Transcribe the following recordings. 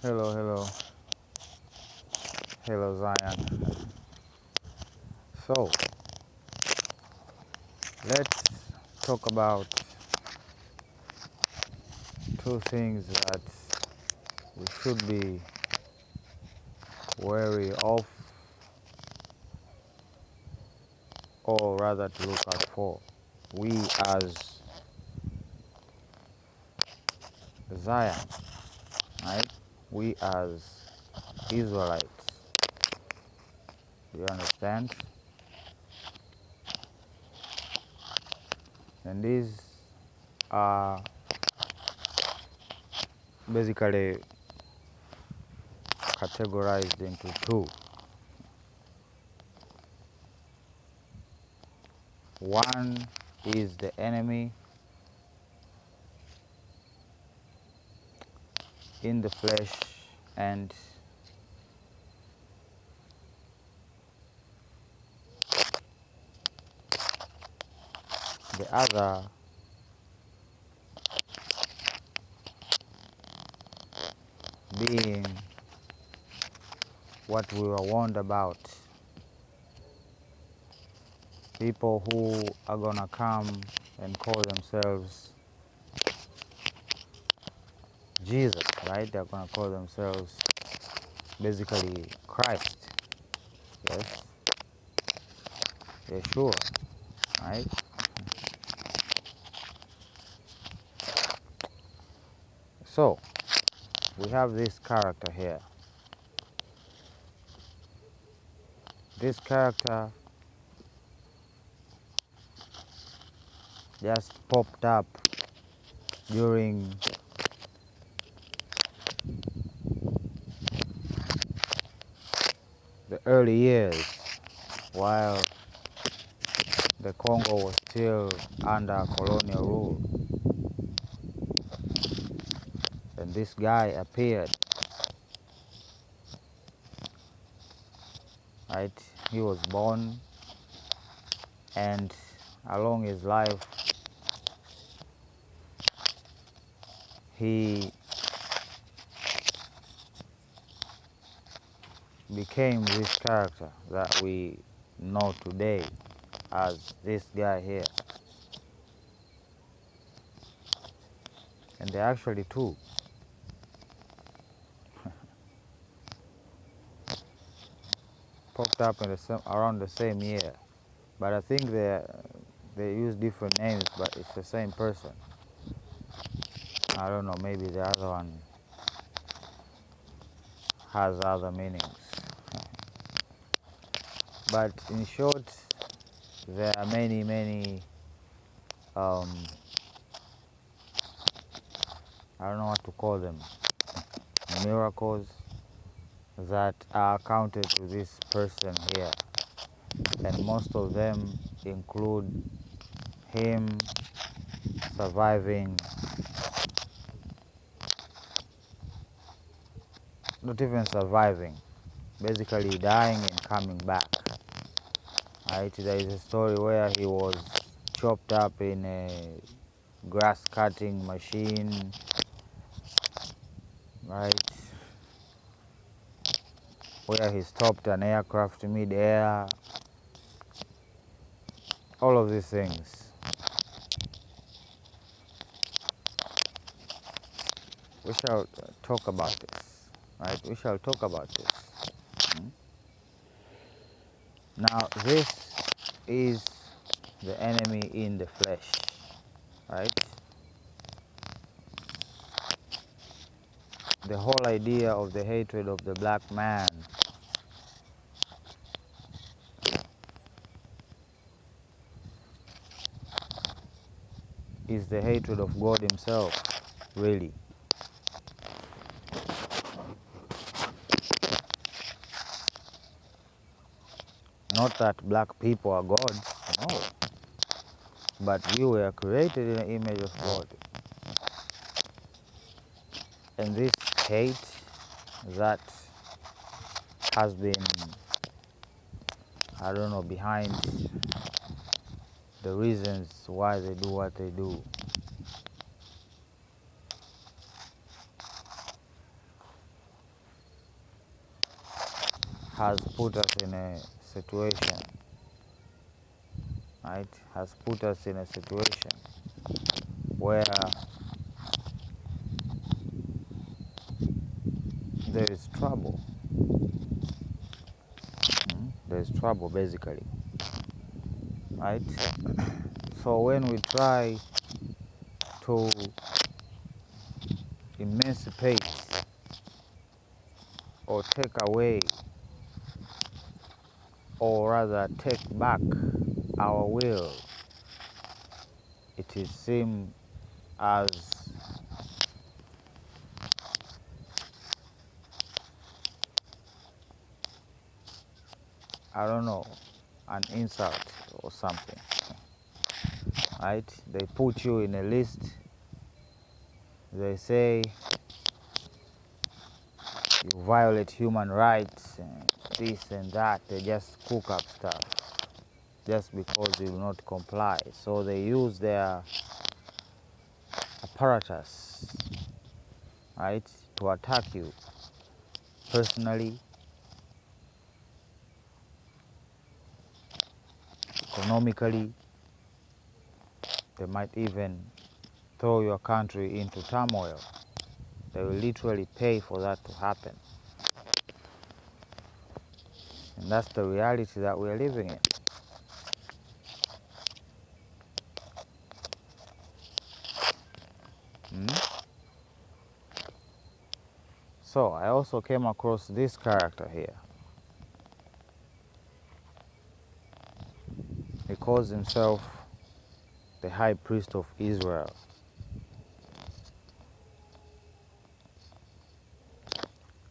Hello, hello, hello, Zion. So, let's talk about two things that we should be wary of, or rather to look out for. We as Zion, right? We as Israelites, you understand? And these are basically categorized into two. One is the enemy in the flesh, and the other being what we were warned about. People who are gonna come and call themselves Jesus, right? They're gonna call themselves basically Christ, yes, Yeshua, right? So we have this character here. This character just popped up during the early years while the Congo was still under colonial rule. And this guy appeared, right? He was born, and along his life, he became this character that we know today as this guy here. And they're actually two. Popped up in around the same year. But I think they use different names, but it's the same person. I don't know, maybe the other one has other meanings. But in short, there are many, I don't know what to call them, miracles that are accounted to this person here. And most of them include him surviving, not even surviving, basically dying and coming back. Right? There is a story where he was chopped up in a grass cutting machine, right? Where he stopped an aircraft mid-air, all of these things. We shall talk about this, right? We shall talk about this. Now, this is the enemy in the flesh, right? The whole idea of the hatred of the black man is the hatred of God himself, really. Not that black people are gods, no. But we were created in the image of God. And this hate that has been, I don't know, behind the reasons why they do what they do. has put us in a situation, right? Has put us in a situation where there is trouble. There is trouble, basically, right? So when we try to emancipate or take away, or rather take back our will, it is seen as I don't know, an insult or something, right? They put you in a list. They say you violate human rights and this and that. They just cook up stuff just because you will not comply. So they use their apparatus, right, to attack you personally, economically. They might even throw your country into turmoil. They will literally pay for that to happen. And that's the reality that we're living in. So I also came across this character here. He calls himself the High Priest of Israel.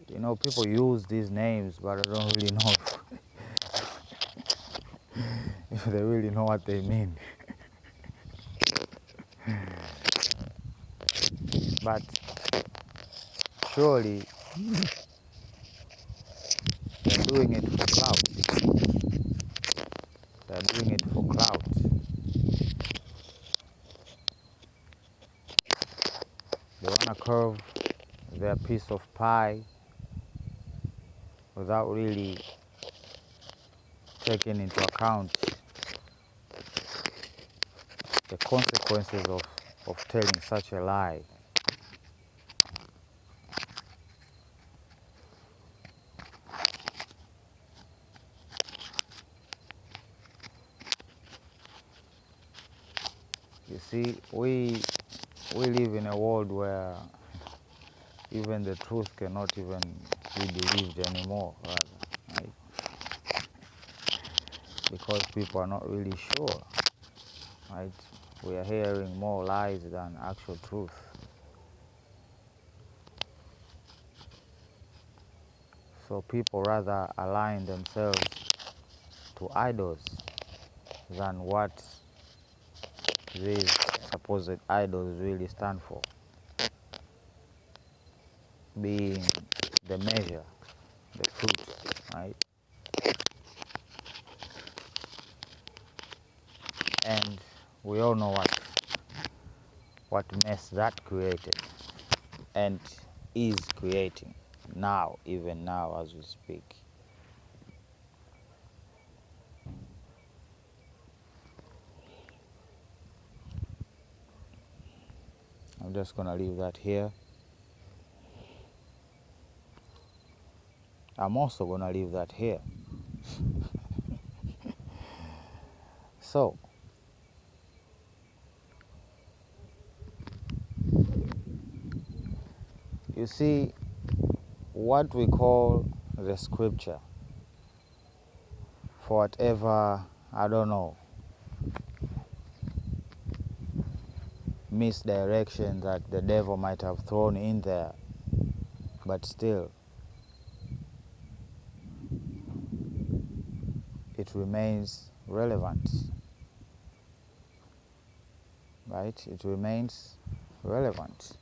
You know, people use these names, but I don't really know if they really know what they mean. But surely they're doing it for clout. They're doing it for clout. They want to curve their piece of pie without really taking into account the consequences of telling such a lie. You see, we live in a world where even the truth cannot even be believed anymore, rather, right? Because people are not really sure, right? We are hearing more lies than actual truth. So people rather align themselves to idols than what these supposed idols really stand for, being the measure, the fruit, right? And we all know what mess that created and is creating now, even now as we speak. I'm just gonna leave that here. I'm also gonna leave that here. So, you see, what we call the scripture, for whatever, I don't know, misdirection that the devil might have thrown in there, but still, it remains relevant, right? It remains relevant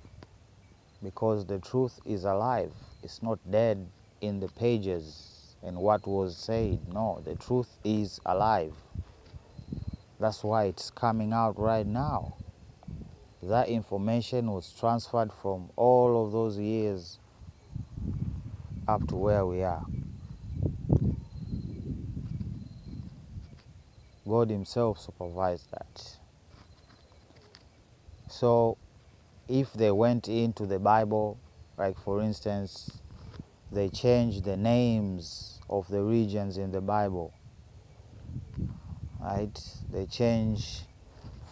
because the truth is alive. It's not dead in the pages and what was said. No, the truth is alive. That's why it's coming out right now. That information was transferred from all of those years up to where we are. God himself supervised that. So if they went into the Bible, like for instance, they changed the names of the regions in the Bible, right? They change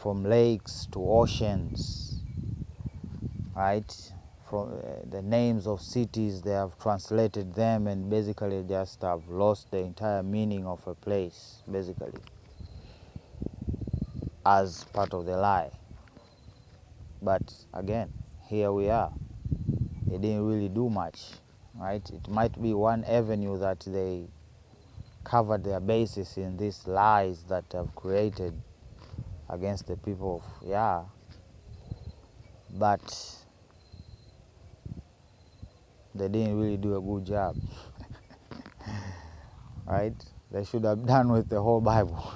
from lakes to oceans, right? From the names of cities, they have translated them and basically just have lost the entire meaning of a place, basically, as part of the lie. But again, here we are. They didn't really do much, right? It might be one avenue that they covered their bases in these lies that have created against the people of Yah, but they didn't really do a good job, right? They should have done with the whole Bible.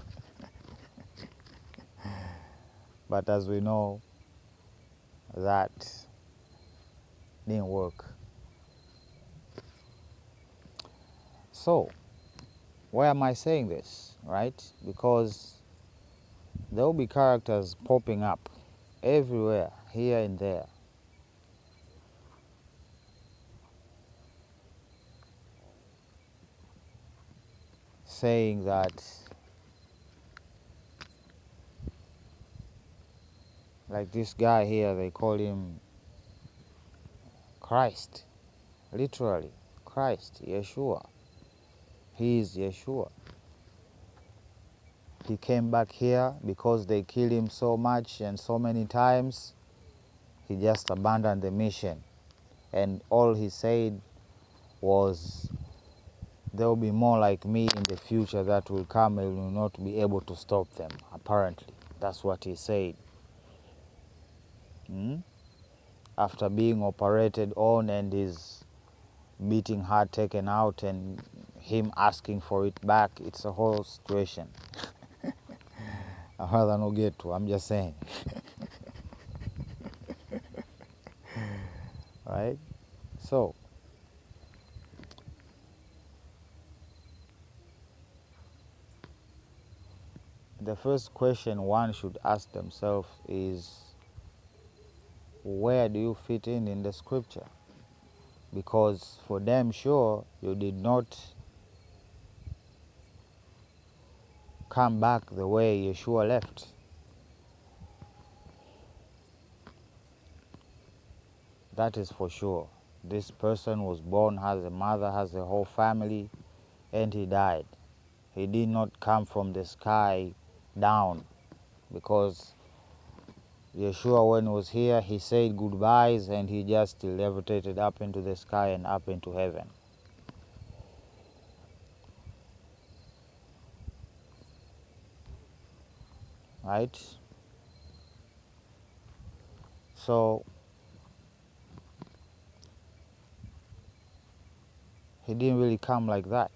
But as we know, that didn't work. So, why am I saying this, right? Because there will be characters popping up everywhere, here and there, saying that, like this guy here, they call him Christ, literally, Christ, Yeshua. He is Yeshua. He came back here because they killed him so much and so many times. He just abandoned the mission. And all he said was, there will be more like me in the future that will come and will not be able to stop them, apparently. That's what he said. After being operated on and his beating heart taken out and him asking for it back, it's a whole situation. I'd rather not get to, I'm just saying. Right? So, the first question one should ask themselves is, where do you fit in the scripture? Because for damn sure you did not come back the way Yeshua left. That is for sure. This person was born, has a mother, has a whole family, and he died. He did not come from the sky down, because Yeshua, when he was here, he said goodbyes and he just levitated up into the sky and up into heaven. Right? So he didn't really come like that.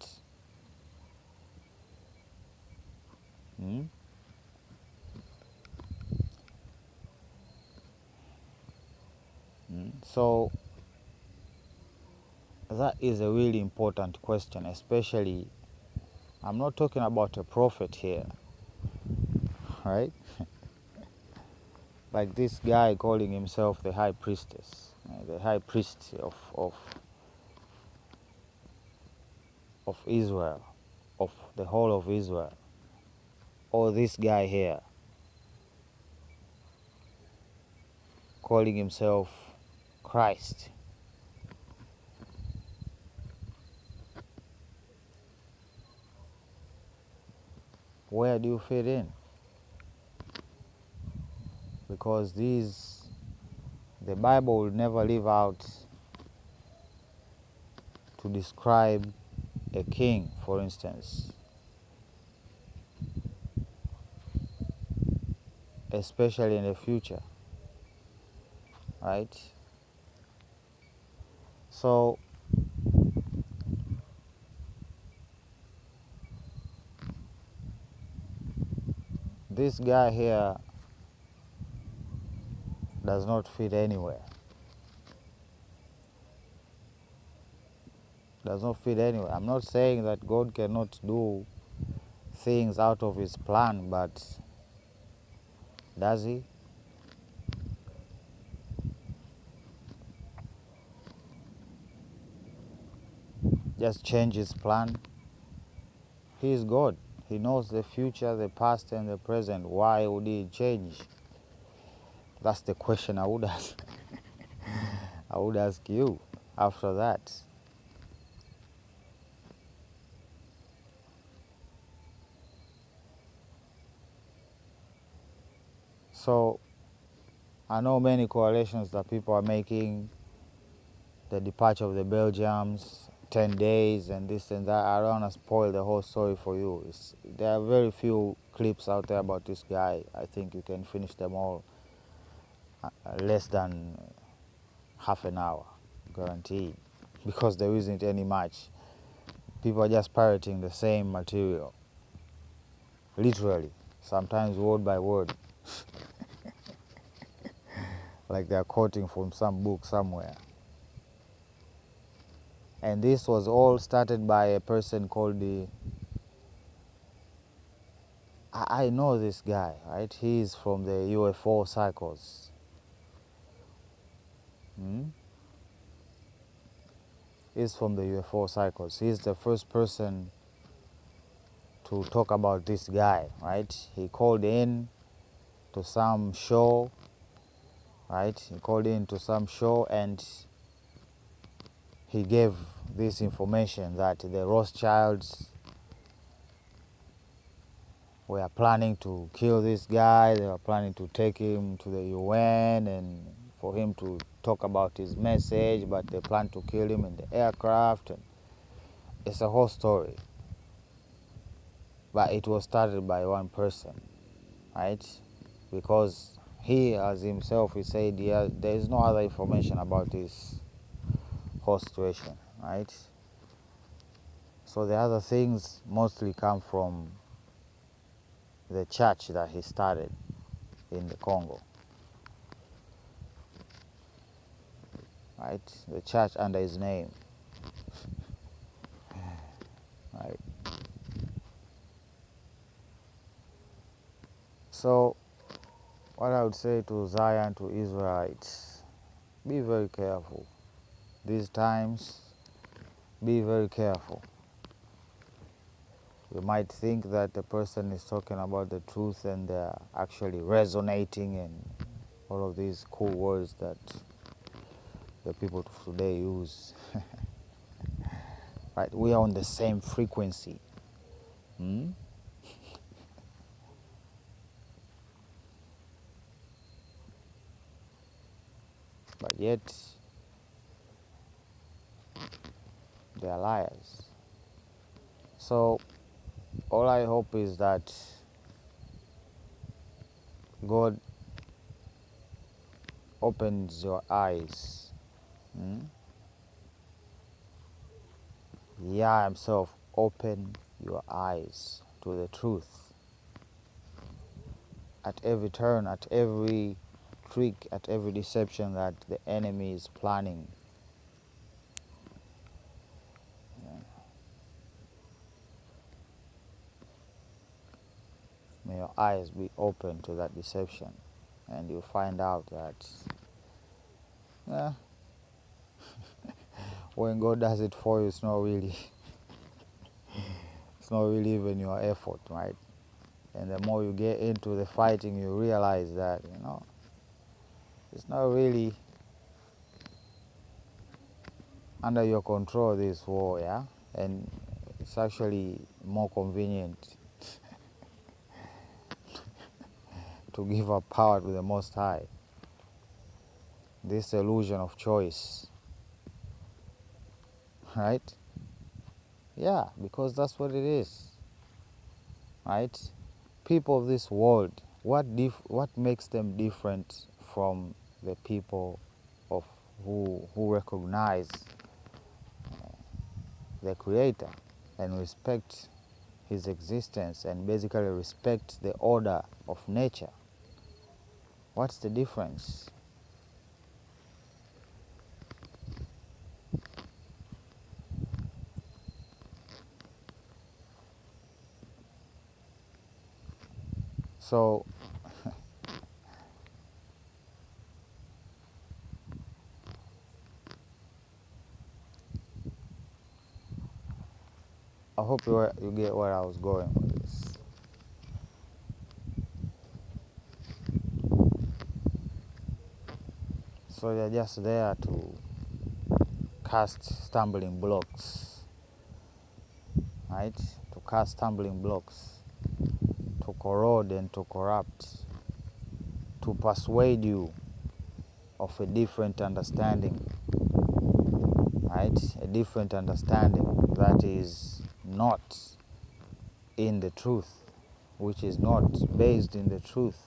So that is a really important question, especially, I'm not talking about a prophet here, right? Like this guy calling himself the high priestess, the high priest of Israel, of the whole of Israel. Or this guy here calling himself Christ. Where do you fit in? Because the Bible will never leave out to describe a king, for instance, especially in the future, right? So this guy here does not fit anywhere. Does not fit anywhere. I'm not saying that God cannot do things out of his plan, but does he? Just change his plan? He is God. He knows the future, the past, and the present. Why would he change? That's the question I would ask. I would ask you after that. So I know many correlations that people are making, the departure of the Belgians, 10 days and this and that. I don't want to spoil the whole story for you. There are very few clips out there about this guy. I think you can finish them all less than half an hour, guaranteed, because there isn't any match. People are just parroting the same material, literally, sometimes word by word, like they're quoting from some book somewhere. And this was all started by a person called I know this guy, right? He's from the UFO cycles. He's from the UFO cycles. He's the first person to talk about this guy, right? He called in to some show, right? He called in to some show and he gave this information that the Rothschilds were planning to kill this guy. They were planning to take him to the UN and for him to talk about his message, but they planned to kill him in the aircraft. And it's a whole story. But it was started by one person, right? Because he, as himself, he said there is no other information about this whole situation, right? So the other things mostly come from the church that he started in the Congo, right? The church under his name, right? So what I would say to Zion, to Israelites, be very careful. These times, be very careful. You might think that the person is talking about the truth and they're actually resonating and all of these cool words that the people today use. Right? We are on the same frequency. But yet, they are liars. So, all I hope is that God opens your eyes. Yah himself open your eyes to the truth. At every turn, at every trick, at every deception that the enemy is planning. May your eyes be open to that deception, and you'll find out that when God does it for you, it's not really even your effort, right? And the more you get into the fighting, you realize that it's not really under your control, this war, yeah, and it's actually more convenient to give up power to the Most High. This illusion of choice, right? Yeah, because that's what it is, right? People of this world, what makes them different from the people of who recognize the Creator and respect His existence and basically respect the order of nature? What's the difference? So I hope you get where I was going with this. So you're just there to cast stumbling blocks, right? To cast stumbling blocks, to corrode and to corrupt, to persuade you of a different understanding, right? A different understanding that is not in the truth, which is not based in the truth.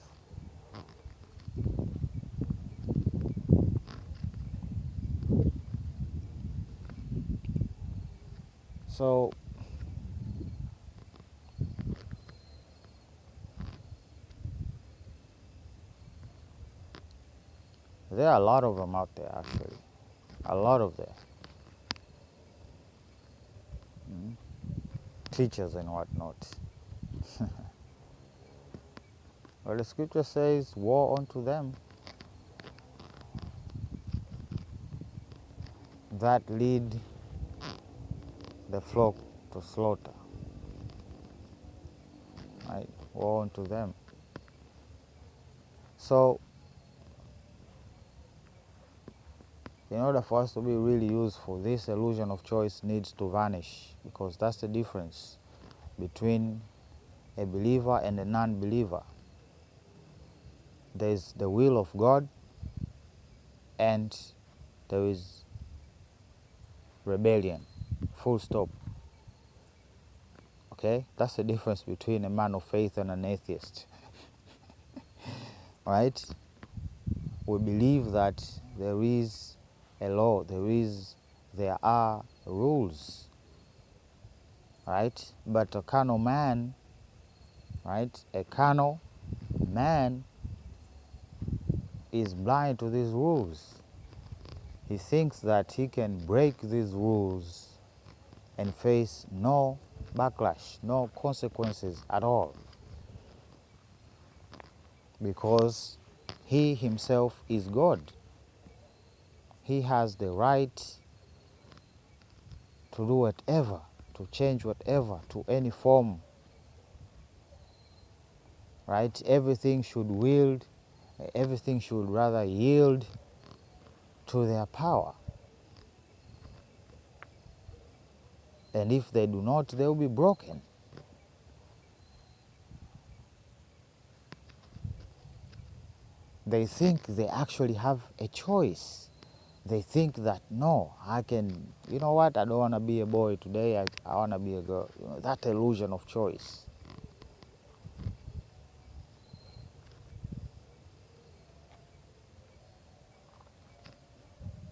So there are a lot of them out there, actually. A lot of them. Teachers and whatnot. Well, the scripture says, woe unto them that lead the flock to slaughter. Right? Woe unto them. So, in order for us to be really useful, this illusion of choice needs to vanish, because that's the difference between a believer and a non-believer. There is the will of God, and there is rebellion. Full stop. Okay? That's the difference between a man of faith and an atheist. Right? We believe that there is a law, there are rules, right? But a carnal man, right? A carnal man is blind to these rules. He thinks that he can break these rules and face no backlash, no consequences at all, because he himself is God. He has the right to do whatever, to change whatever to any form, right? Everything should rather yield to their power. And if they do not, they will be broken. They think they actually have a choice. They think that, no, I can, you know what, I don't want to be a boy today, I want to be a girl. You know, that illusion of choice.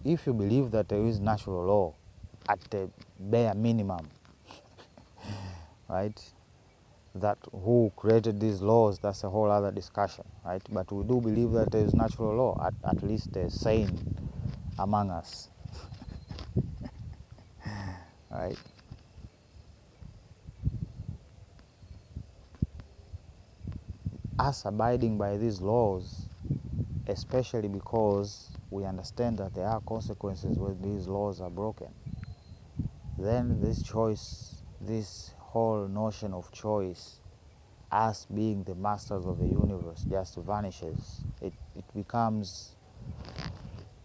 If you believe that there is natural law at the bare minimum, right, that who created these laws, that's a whole other discussion, right? But we do believe that there is natural law, at least there's sane among us, right? Us abiding by these laws, especially because we understand that there are consequences when these laws are broken, then this choice, this whole notion of choice, us being the masters of the universe, just vanishes. It becomes,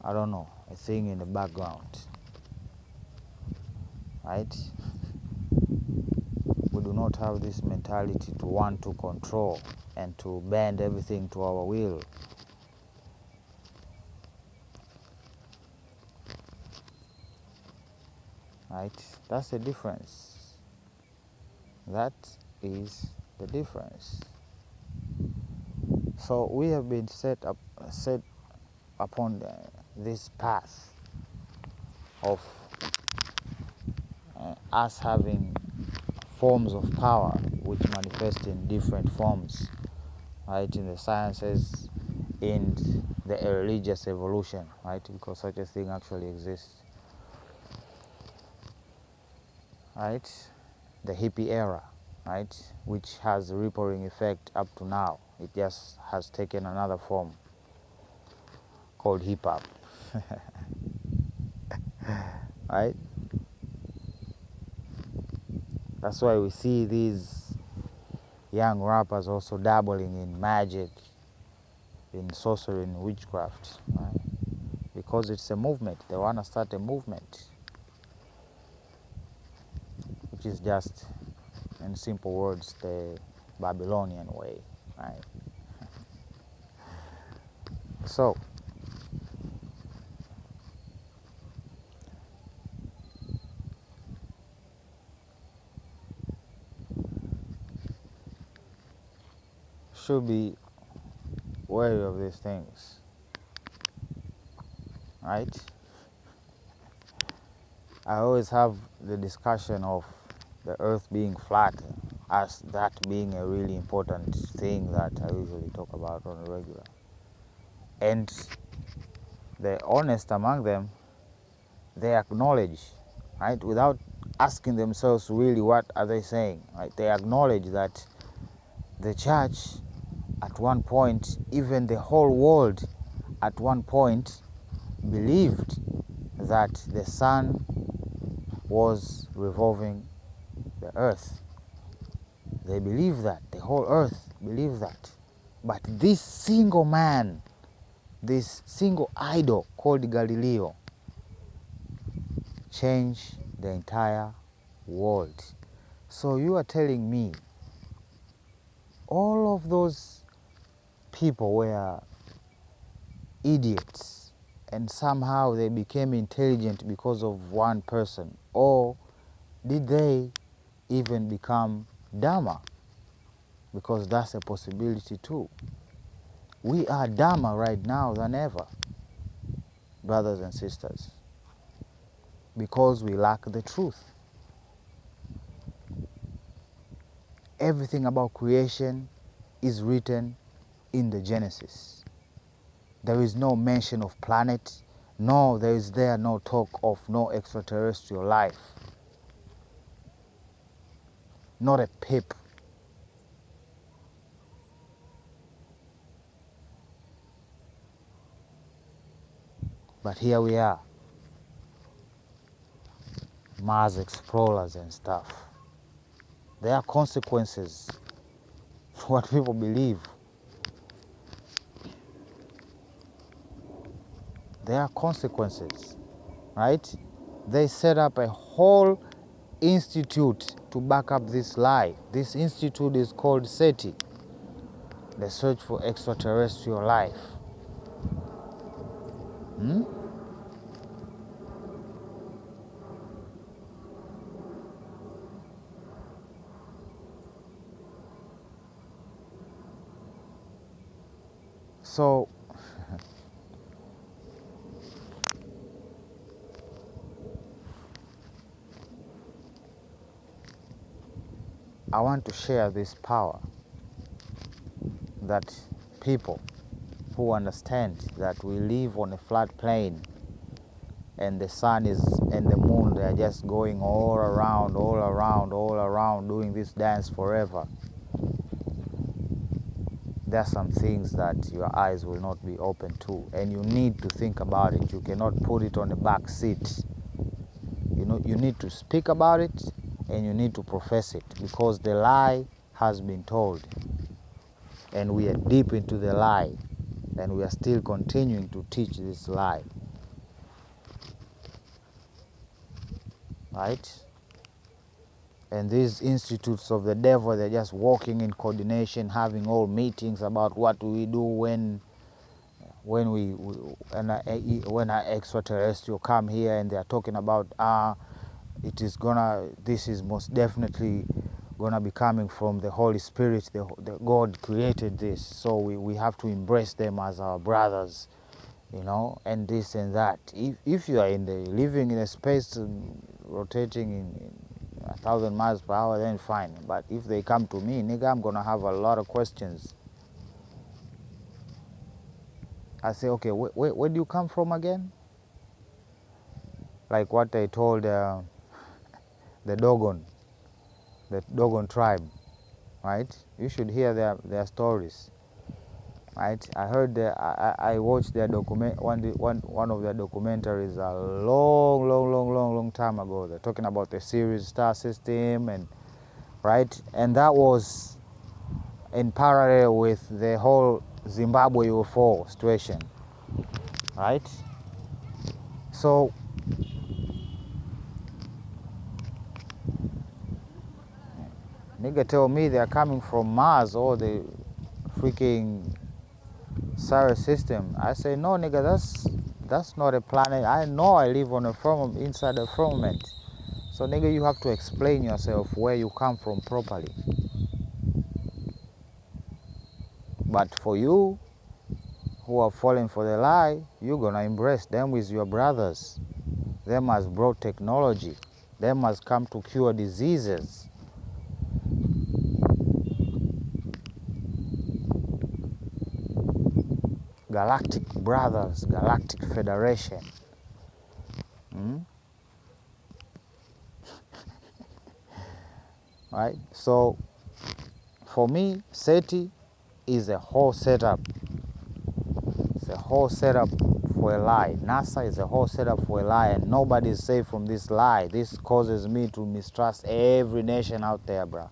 I don't know, a thing in the background, right? We do not have this mentality to want to control and to bend everything to our will. Right? That's the difference. That is the difference. So we have been set upon this path of us having forms of power which manifest in different forms, right? In the sciences, in the religious evolution, right? Because such a thing actually exists, right? The hippie era, right? Which has a rippling effect up to now. It just has taken another form called hip-hop. Right? That's why we see these young rappers also dabbling in magic, in sorcery, in witchcraft, right? Because it's a movement. They want to start a movement, which is just, in simple words, the Babylonian way, right? So, should be wary of these things, right? I always have the discussion of the earth being flat as that being a really important thing that I usually talk about on a regular. And the honest among them, they acknowledge, right, without asking themselves really what are they saying, right? They acknowledge that the church at one point, even the whole world at one point, believed that the sun was revolving the earth. They believe that, the whole earth believed that. But this single man, this single idol called Galileo, changed the entire world. So you are telling me all of those people were idiots and somehow they became intelligent because of one person? Or did they even become dumber? Because that's a possibility too. We are dumber right now than ever, brothers and sisters, because we lack the truth. Everything about creation is written in the Genesis. There is no mention of planet, no, there is no talk of no extraterrestrial life. Not a pip. But here we are, Mars explorers and stuff. There are consequences to what people believe. There are consequences, right? They set up a whole institute to back up this lie. This institute is called SETI, the Search for Extraterrestrial Life. So, I want to share this power that people who understand that we live on a flat plane and the sun is and the moon, they are just going all around, all around, all around, doing this dance forever. There are some things that your eyes will not be open to, and you need to think about it. You cannot put it on the back seat. You know, you need to speak about it and you need to profess it, because the lie has been told and we are deep into the lie and we are still continuing to teach this lie, right? And these institutes of the devil, they're just working in coordination, having all meetings about what do we do when when an extraterrestrial come here, and they're talking about this is most definitely gonna be coming from the Holy Spirit. The God created this, so we have to embrace them as our brothers, you know, and this and that. If you are living in a space rotating in 1,000 miles per hour, then fine. But if they come to me, nigga, I'm gonna have a lot of questions. I say, okay, where do you come from again? Like what they told the Dogon tribe, right? You should hear their stories. right? I heard I watched their one of their documentaries a long time ago. They're talking about the Sirius star system, and right, and that was in parallel with the whole Zimbabwe UFO situation, right? So nigga tell me they're coming from Mars or the freaking solar system. I say no, nigga, that's not a planet. I know I live on a inside a firmament. So nigga, you have to explain yourself where you come from properly. But for you who are falling for the lie, you're gonna embrace them with your brothers. Them has brought technology. Them has come to cure diseases. Galactic Brothers, Galactic Federation. Right? So for me, SETI is a whole setup. It's a whole setup for a lie. NASA is a whole setup for a lie, and nobody is safe from this lie. This causes me to mistrust every nation out there, bro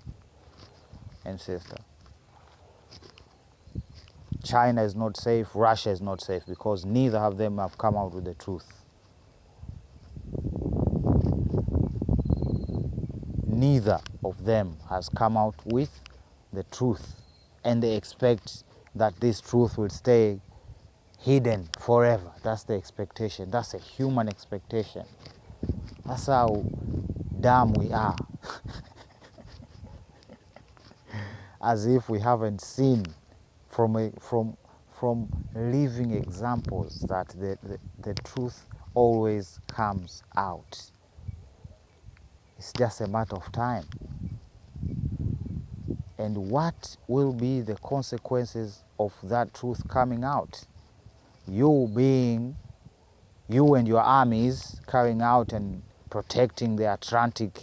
and sister. China is not safe, Russia is not safe, because neither of them have come out with the truth. Neither of them has come out with the truth, and they expect that this truth will stay hidden forever. That's the expectation. That's a human expectation. That's how dumb we are. As if we haven't seen from living examples that the truth always comes out. It's just a matter of time. And what will be the consequences of that truth coming out? You and your armies carrying out and protecting the Atlantic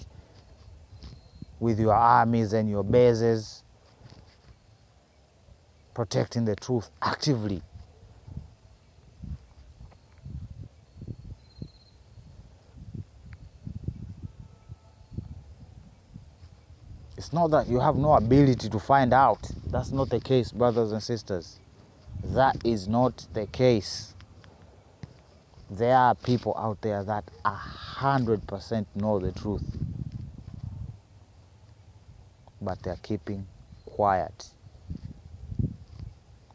with your armies and your bases, protecting the truth actively. It's not that you have no ability to find out. That's not the case, brothers and sisters. That is not the case. There are people out there that 100% know the truth, but they're keeping quiet.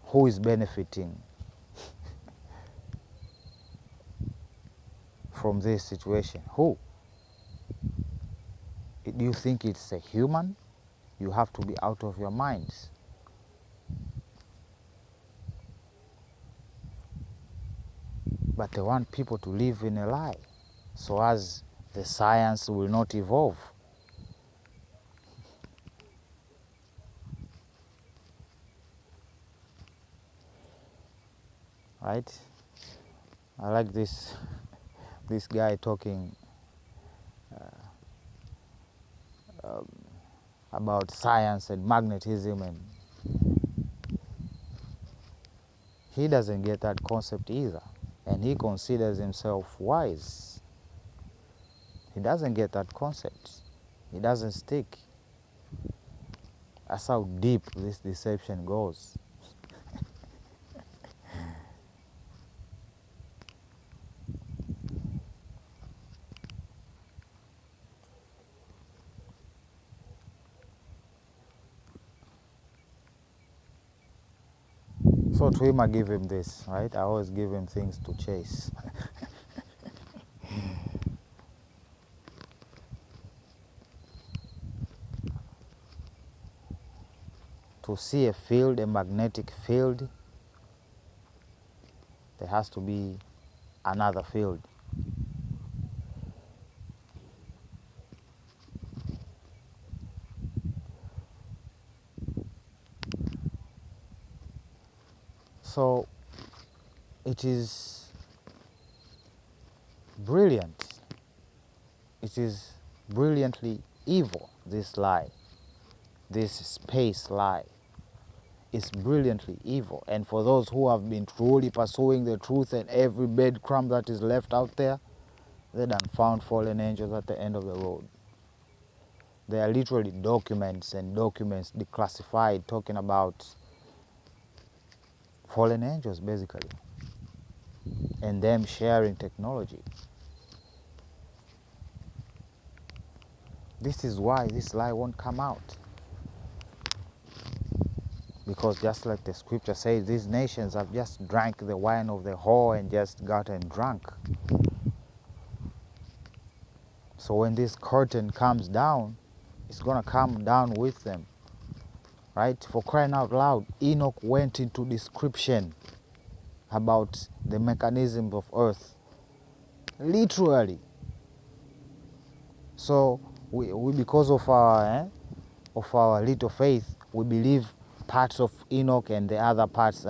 Who is benefiting from this situation? Who? Do you think it's a human? You have to be out of your minds. But they want people to live in a lie, so as the science will not evolve. Right? I like this guy talking about science and magnetism, and he doesn't get that concept either, and he considers himself wise. He doesn't get that concept. He doesn't stick. That's how deep this deception goes. So to him, I give him this, right? I always give him things to chase. To see a field, a magnetic field, there has to be another field. So it is brilliant. It is brilliantly evil, this lie, this space lie. is brilliantly evil. And for those who have been truly pursuing the truth, and every breadcrumb that is left out there, they done found fallen angels at the end of the road. There are literally documents and documents declassified talking about fallen angels, basically, and them sharing technology. This is why this lie won't come out. Because just like the scripture says, these nations have just drank the wine of the whore and just gotten drunk. So when this curtain comes down, it's going to come down with them. Right? For crying out loud, Enoch went into description about the mechanism of earth. Literally. So we because of our little faith, we believe parts of Enoch and the other parts,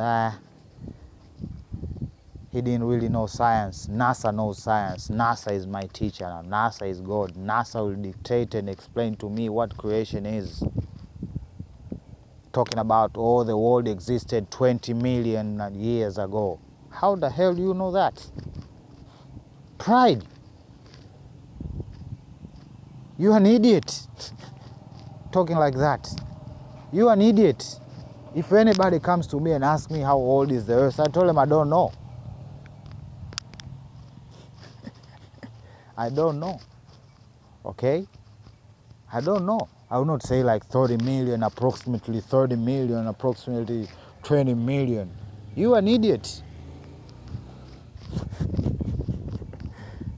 he didn't really know science. NASA knows science. NASA is my teacher now. NASA is God. NASA will dictate and explain to me what creation is. Talking about, oh, the world existed 20 million years ago. How the hell do you know that? Pride. You're an idiot. Talking like that. You're an idiot. If anybody comes to me and asks me how old is the earth, I tell them I don't know. I don't know. Okay? I don't know. I will not say like 30 million, approximately 30 million, approximately 20 million. You are an idiot.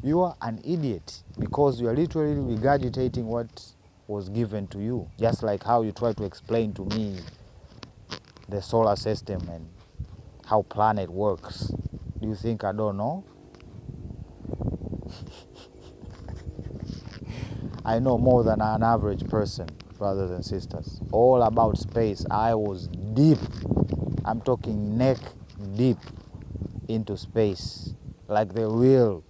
You are an idiot because you are literally regurgitating what was given to you. Just like how you try to explain to me the solar system and how planet works. Do you think I don't know? I know more than an average person, brothers and sisters. All about space. I was deep. I'm talking neck deep into space. Like the real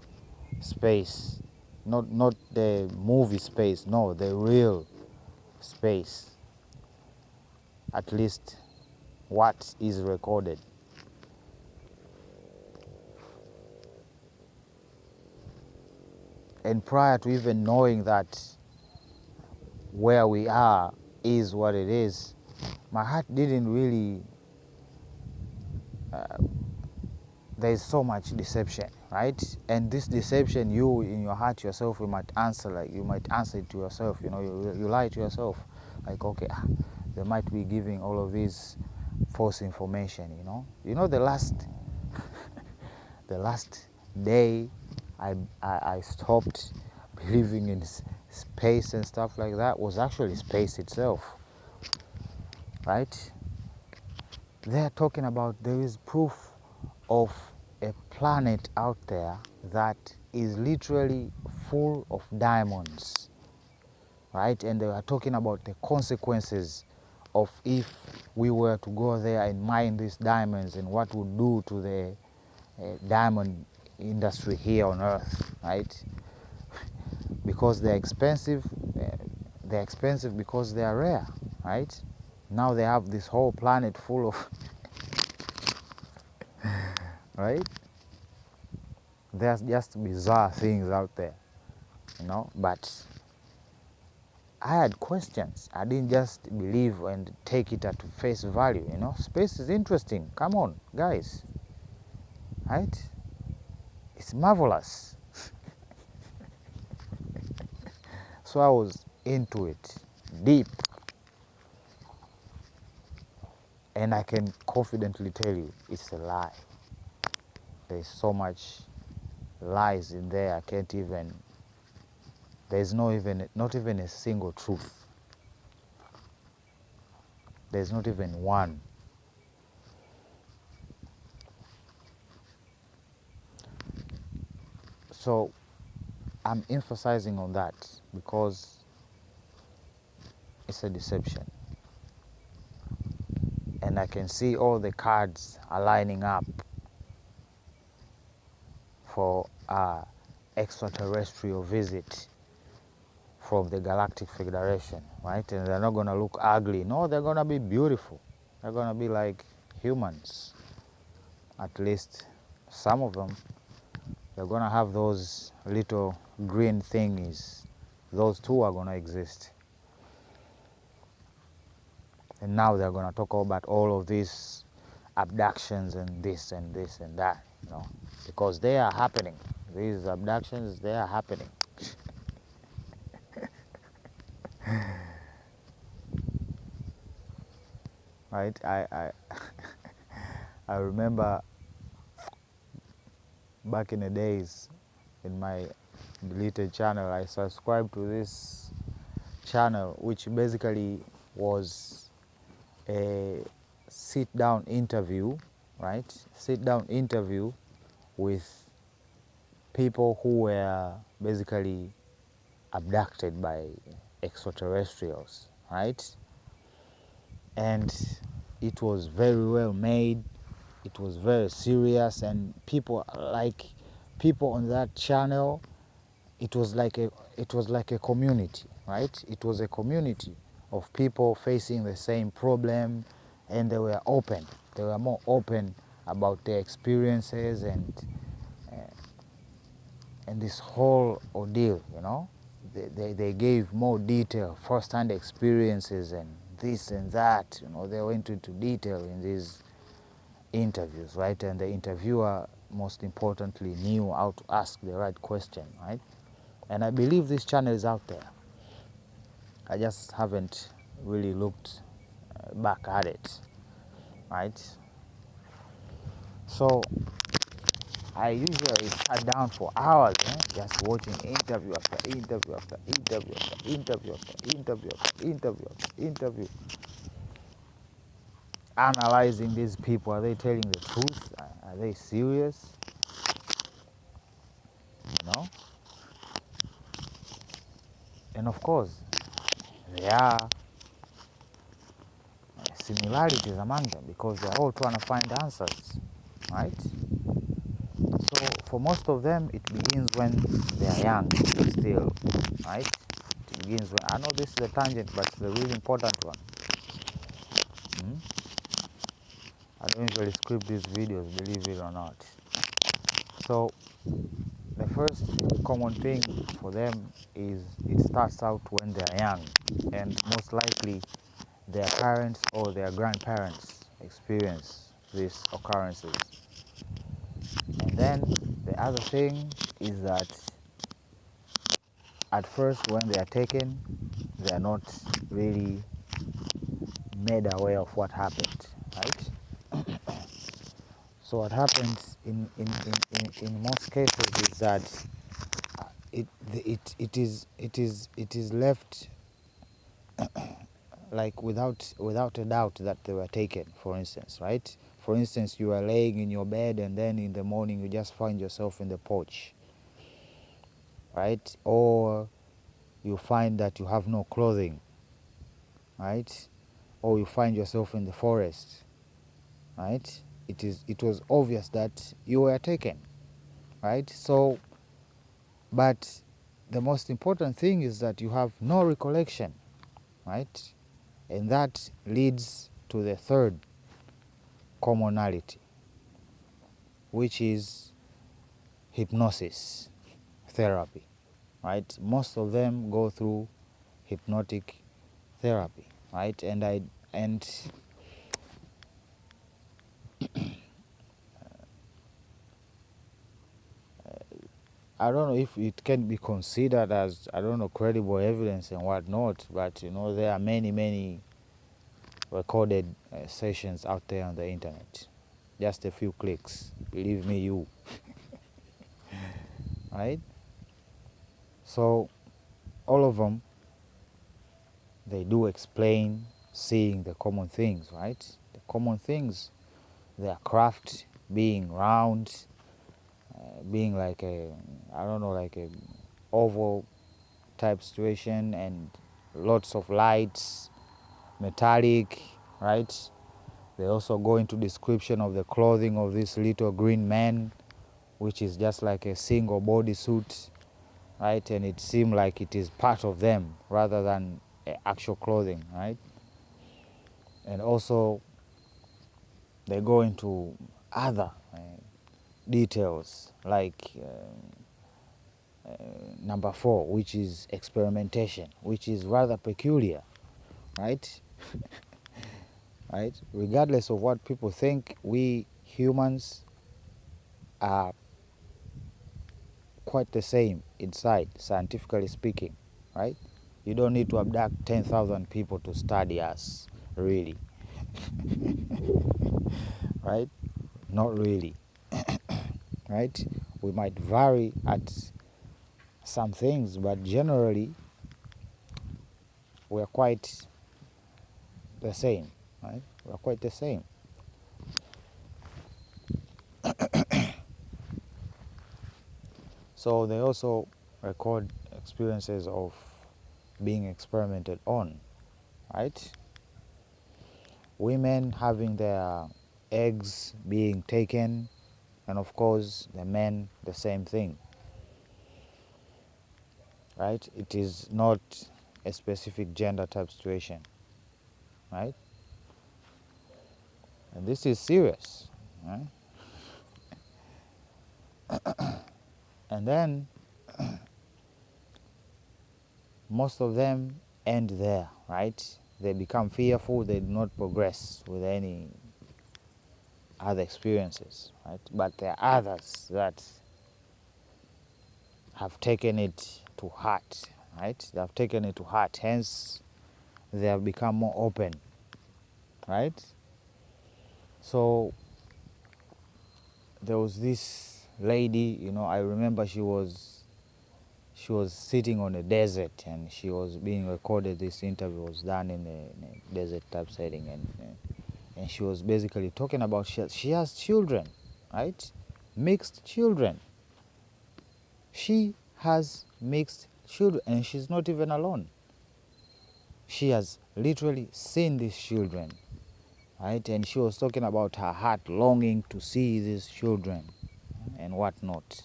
space. Not the movie space. No, the real space. At least what is recorded. And prior to even knowing that where we are is what it is, my heart didn't really, there's so much deception, right? And this deception, you in your heart yourself, you might answer it to yourself, you lie to yourself, like, okay, they might be giving all of these false information, the last the last day I stopped believing in space and stuff like that was actually space itself, right? They're talking about there is proof of a planet out there that is literally full of diamonds, right? And they are talking about the consequences of if we were to go there and mine these diamonds and what would do to the diamond industry here on Earth, right? Because they're expensive. They're expensive because they are rare, right? Now they have this whole planet full of, right? There's just bizarre things out there, but I had questions. I didn't just believe and take it at face value, Space is interesting. Come on, guys, right? It's marvelous. So I was into it deep. And I can confidently tell you, it's a lie. There's so much lies in there, there's not even a single truth. There's not even one. So I'm emphasizing on that because it's a deception. And I can see all the cards are lining up for an extraterrestrial visit from the Galactic Federation, right? And they're not going to look ugly. No, they're going to be beautiful, They're gonna be like humans. At least some of them, they're gonna have those little green thingies. Those two are gonna exist. And now they're gonna talk about all of these abductions and this and this and that, you know, because they are happening. These abductions, they are happening. Right? I remember back in the days in my deleted channel, I subscribed to this channel which basically was a sit-down interview, right? Sit-down interview with people who were basically abducted by extraterrestrials, right? And it was very well made. It was very serious, and people on that channel, it was like a community, right? It was a community of people facing the same problem, and they were open. They were more open about their experiences and this whole ordeal, you know. They gave more detail, first-hand experiences and this and that, you know. They went into detail in these interviews, right? And the interviewer, most importantly, knew how to ask the right question, right? And I believe this channel is out there. I just haven't really looked back at it, right? So I usually sat down for hours, just watching interview after interview after interview after interview after interview after interview after interview, analyzing these people. Are they telling the truth? Are they serious? You know? And of course, there are similarities among them because they're all trying to find answers, right? So for most of them, it begins when they're young still, right? It begins when, I know this is a tangent, but it's a really important one. I don't usually script these videos, believe it or not. So the first common thing for them is it starts out when they're young, and most likely their parents or their grandparents experience these occurrences. And then the other thing is that at first when they are taken, they are not really made aware of what happened, right? So what happens in most cases is that it is left like without a doubt that they were taken, for instance, right? For instance, you are laying in your bed and then in the morning you just find yourself in the porch, right? Or you find that you have no clothing, right? Or you find yourself in the forest, right? It was obvious that you were taken, right? So, but the most important thing is that you have no recollection, right? And that leads to the third commonality, which is hypnosis therapy, right? Most of them go through hypnotic therapy, right? And I don't know if it can be considered as, I don't know, credible evidence and whatnot, but you know, there are many recorded sessions out there on the internet. Just a few clicks, believe me, you. Right? So all of them, they do explain seeing the common things, right? The common things, their craft being round, being like a, I don't know, like a oval type situation, and lots of lights, metallic, right? They also go into description of the clothing of this little green man, which is just like a single bodysuit, right? And it seemed like it is part of them rather than actual clothing, right? And also they go into other details like number 4, which is experimentation, which is rather peculiar, right? Right? Regardless of what people think, we humans are quite the same inside, scientifically speaking, right? You don't need to abduct 10,000 people to study us, really. Right? Not really. Right? We might vary at some things, but generally we're quite the same, right? We're quite the same. So they also record experiences of being experimented on, right? Women having their eggs being taken, and of course the men the same thing, right? It is not a specific gender type situation, right? And this is serious, right? And then most of them end there, right? They become fearful, they do not progress with any other experiences, right? But there are others that have taken it to heart, right? They have taken it to heart, hence they have become more open, right? So there was this lady, I remember she was sitting on a desert and she was being recorded. This interview was done in a desert type setting, and she was basically talking about she has children, right? Mixed children. She has mixed children and she's not even alone. She has literally seen these children, right? And she was talking about her heart longing to see these children and whatnot,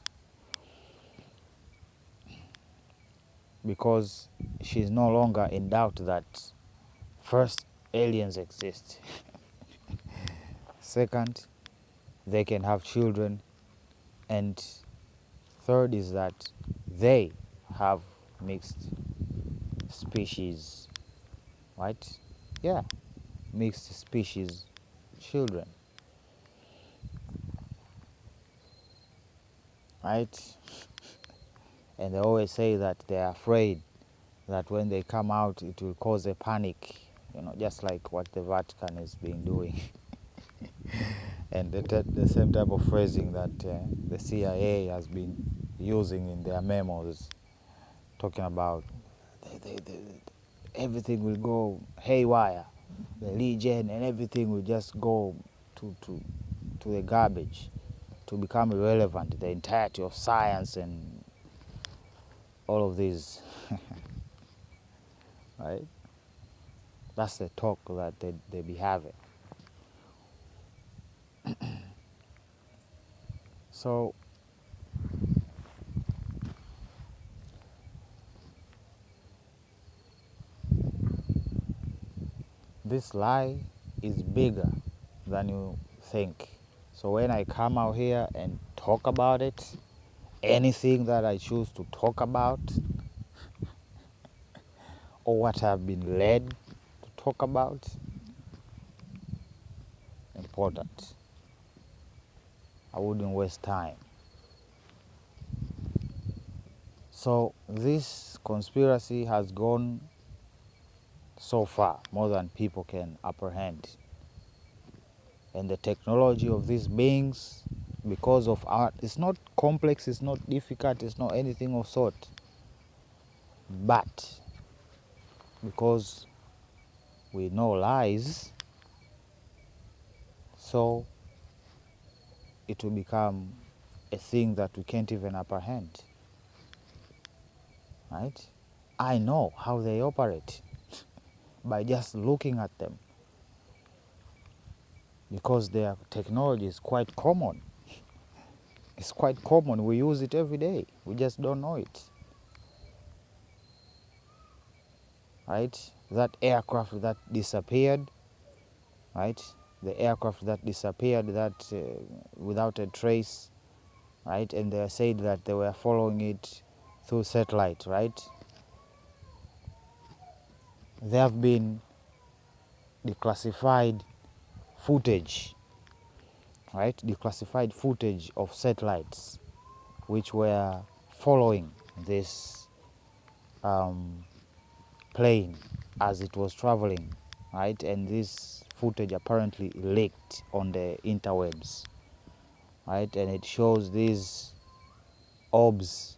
because she's no longer in doubt that first, aliens exist. Second, they can have children. And third is that they have mixed species, right? Yeah, mixed species children, right? And they always say that they're afraid that when they come out it will cause a panic, just like what the Vatican has been doing. And the same type of phrasing that the CIA has been using in their memos, talking about everything will go haywire, the religion and everything will just go to the garbage, to become irrelevant, the entirety of science and all of these. Right? That's the talk that they be having. So this lie is bigger than you think. So when I come out here and talk about it, anything that I choose to talk about, or what I've been led to talk about, important. I wouldn't waste time. So this conspiracy has gone so far, more than people can apprehend. And the technology of these beings, because of art, it's not complex, it's not difficult, it's not anything of sort. But because we know lies, so it will become a thing that we can't even apprehend. Right? I know how they operate by just looking at them, because their technology is quite common. It's quite common. We use it every day. We just don't know it. Right? That aircraft that disappeared, right? the aircraft that disappeared that without a trace, right? And they said that they were following it through satellite, right? There have been declassified footage, right? Declassified footage of satellites which were following this plane as it was traveling, right? And this footage apparently leaked on the interwebs, right? And it shows these orbs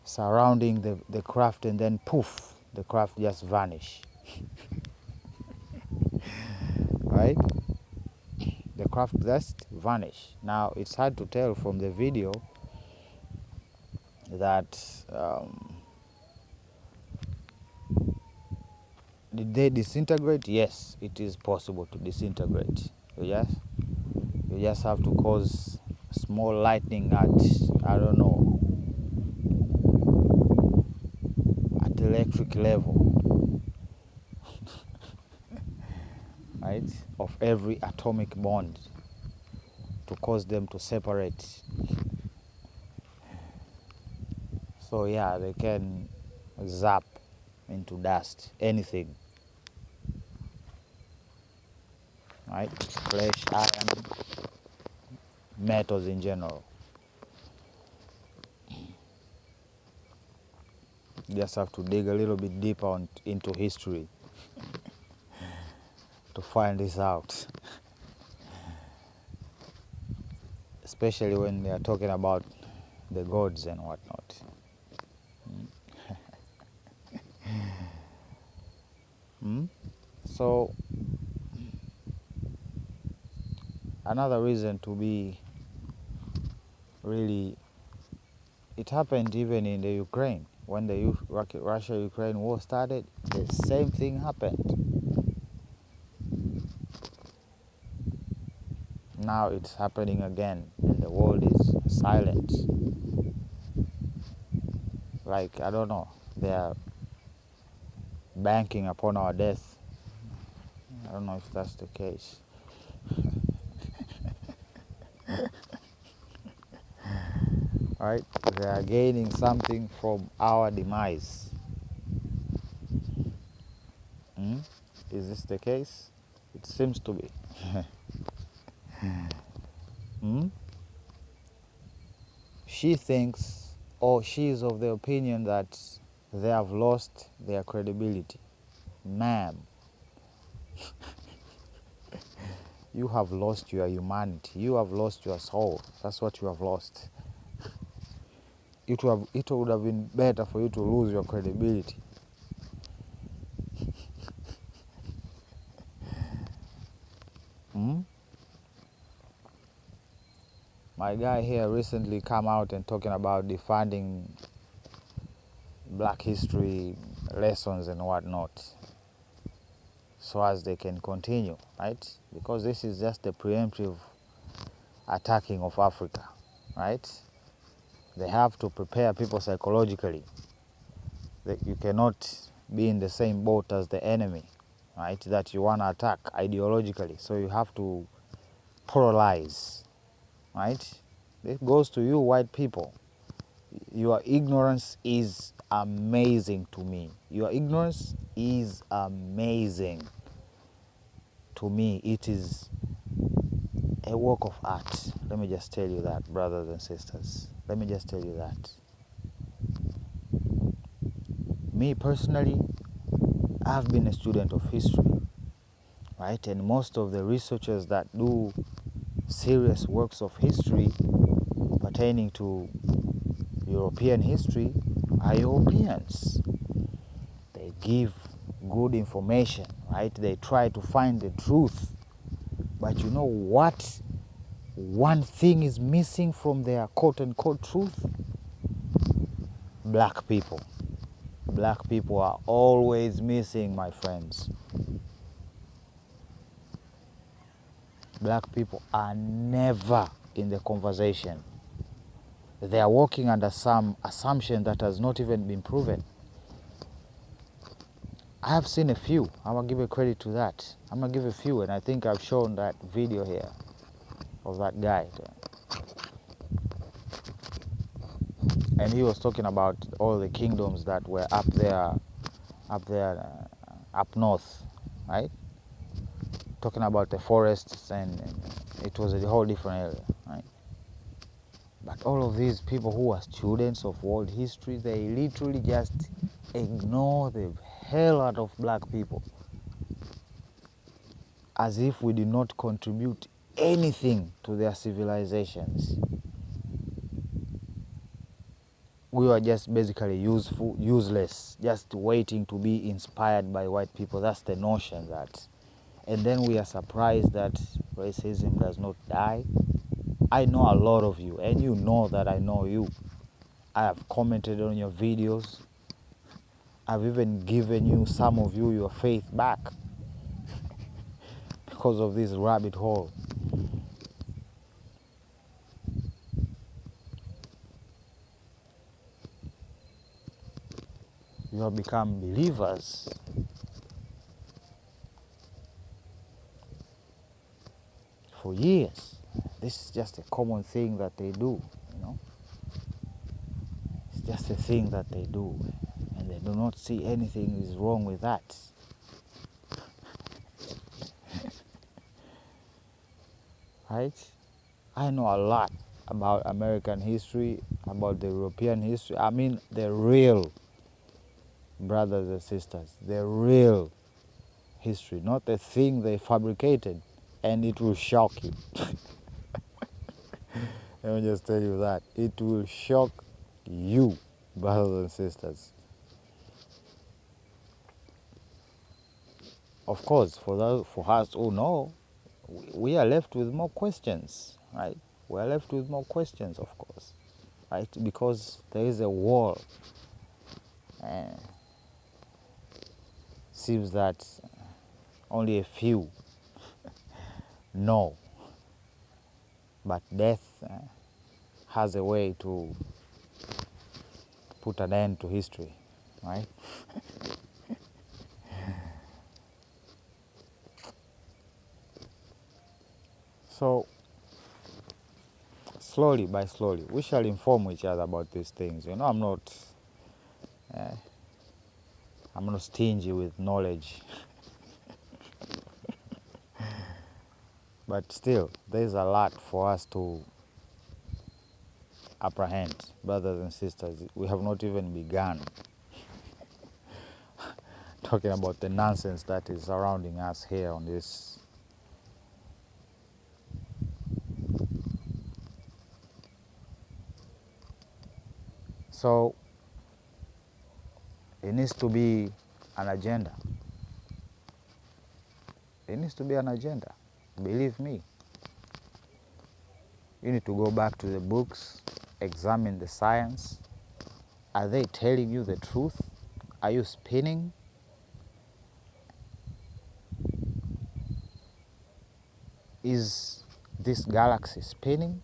surrounding the craft, and then poof, the craft just vanish. Right? The craft just vanish. Now it's hard to tell from the video that did they disintegrate? Yes, it is possible to disintegrate. You just have to cause small lightning at, I don't know, at electric level, right, of every atomic bond to cause them to separate. So yeah, they can zap into dust, anything, right? Flesh, iron, metals in general. You just have to dig a little bit deeper into history to find this out. Especially when they are talking about the gods and whatnot. So another reason to be really, it happened even in the Ukraine. When the Russia-Ukraine war started, the same thing happened. Now it's happening again, and the world is silent. Like, I don't know, they are banking upon our death. I don't know if that's the case. Right? They are gaining something from our demise. Is this the case? It seems to be. She thinks, or she is of the opinion that they have lost their credibility. Ma'am, you have lost your humanity. You have lost your soul. That's what you have lost. It would have been better for you to lose your credibility. My guy here recently come out and talking about defunding Black history lessons and whatnot, so as they can continue, right? Because this is just the preemptive attacking of Africa, right? They have to prepare people psychologically that you cannot be in the same boat as the enemy, right? That you want to attack ideologically, so you have to polarize, right? It goes to you white people. Your ignorance is amazing to me. Your ignorance is amazing to me. It is a work of art. Let me just tell you that, brothers and sisters. Let me just tell you that. Me personally, I've been a student of history, right? And most of the researchers that do serious works of history pertaining to European history are Europeans. They give good information, right? They try to find the truth. But you know what? One thing is missing from their quote-unquote truth. Black people. Black people are always missing, my friends. Black people are never in the conversation. They are working under some assumption that has not even been proven. I have seen a few. I'm gonna give a credit to that. I'm gonna give a few, and I think I've shown that video here of that guy. And he was talking about all the kingdoms that were up there, up north, right? Talking about the forests, and it was a whole different area, right? But all of these people who are students of world history, they literally just ignore the hell out of black people as if we did not contribute anything to their civilizations. We were just basically useless, just waiting to be inspired by white people. That's the notion that. And then we are surprised that racism does not die. I know a lot of you, and you know that I know you. I have commented on your videos. I've even given you, some of you, your faith back because of this rabbit hole. You have become believers. For years. This is just a common thing that they do, you know. It's just a thing that they do, and they do not see anything is wrong with that. Right? I know a lot about American history, about the European history. I mean, the real brothers and sisters, the real history, not the thing they fabricated, and it will shock you. Let me just tell you that. It will shock you, brothers and sisters. Of course, for us who know, we are left with more questions, right? We are left with more questions, of course, right? Because there is a wall. Seems that only a few know, but death has a way to put an end to history, right? So, slowly by slowly, we shall inform each other about these things. You know, I'm not stingy with knowledge. But still, there's a lot for us to apprehend, brothers and sisters. We have not even begun talking about the nonsense that is surrounding us here on this. So, it needs to be an agenda. It needs to be an agenda. Believe me. You need to go back to the books, examine the science. Are they telling you the truth? Are you spinning? Is this galaxy spinning?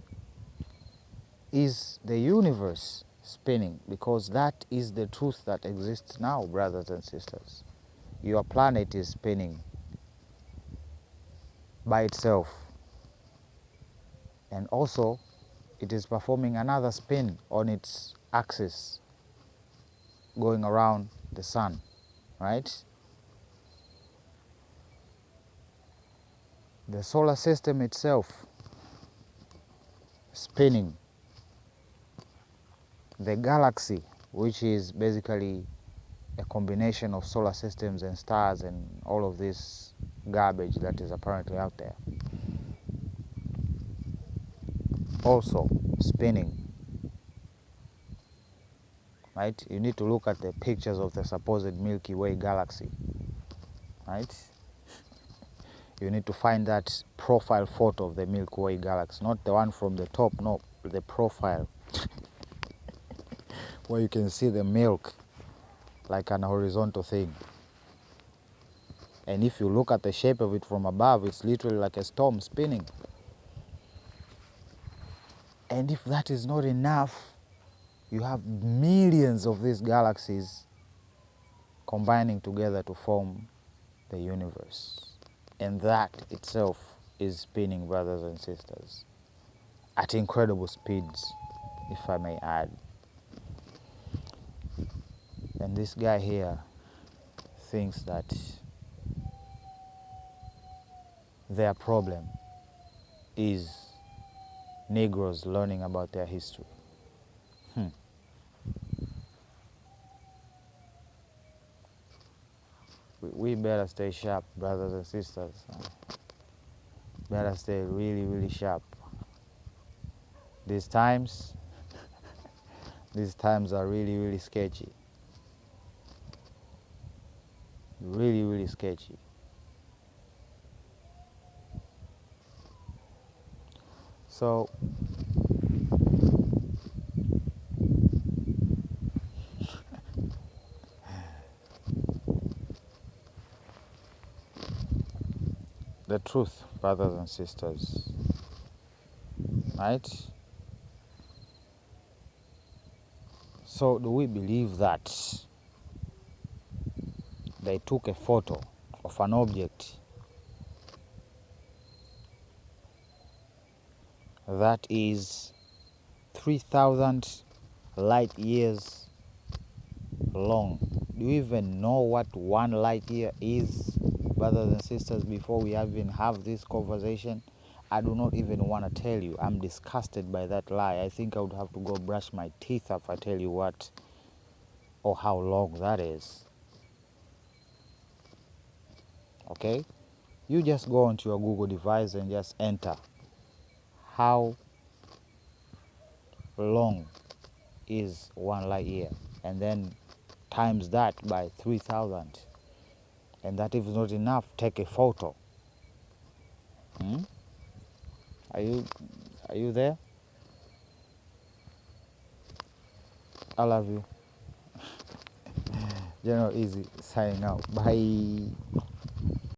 Is the universe spinning? Because that is the truth that exists now, brothers and sisters. Your planet is spinning by itself. And also, it is performing another spin on its axis, going around the sun, right? The solar system itself spinning. The galaxy, which is basically a combination of solar systems and stars and all of this garbage that is apparently out there, also spinning, right? You need to look at the pictures of the supposed Milky Way galaxy, right? You need to find that profile photo of the Milky Way galaxy, not the one from the top, no, the profile, where you can see the milk like an horizontal thing. And if you look at the shape of it from above, it's literally like a storm spinning. And if that is not enough, you have millions of these galaxies combining together to form the universe. And that itself is spinning, brothers and sisters, at incredible speeds, if I may add. And this guy here thinks that their problem is Negroes learning about their history. We better stay sharp, brothers and sisters. Better stay really, really sharp. These times are really, really sketchy. Really, really sketchy. So, the truth, brothers and sisters, right? So, do we believe that they took a photo of an object that is 3,000 light years long? Do you even know what 1 light year is, brothers and sisters, before we even have this conversation? I do not even want to tell you. I'm disgusted by that lie. I think I would have to go brush my teeth if I tell you what or how long that is. Okay? You just go onto your Google device and just enter how long is 1 light year, and then times that by 3,000. And that if not enough, take a photo. Are you there? I love you. General Easy signing out. Bye.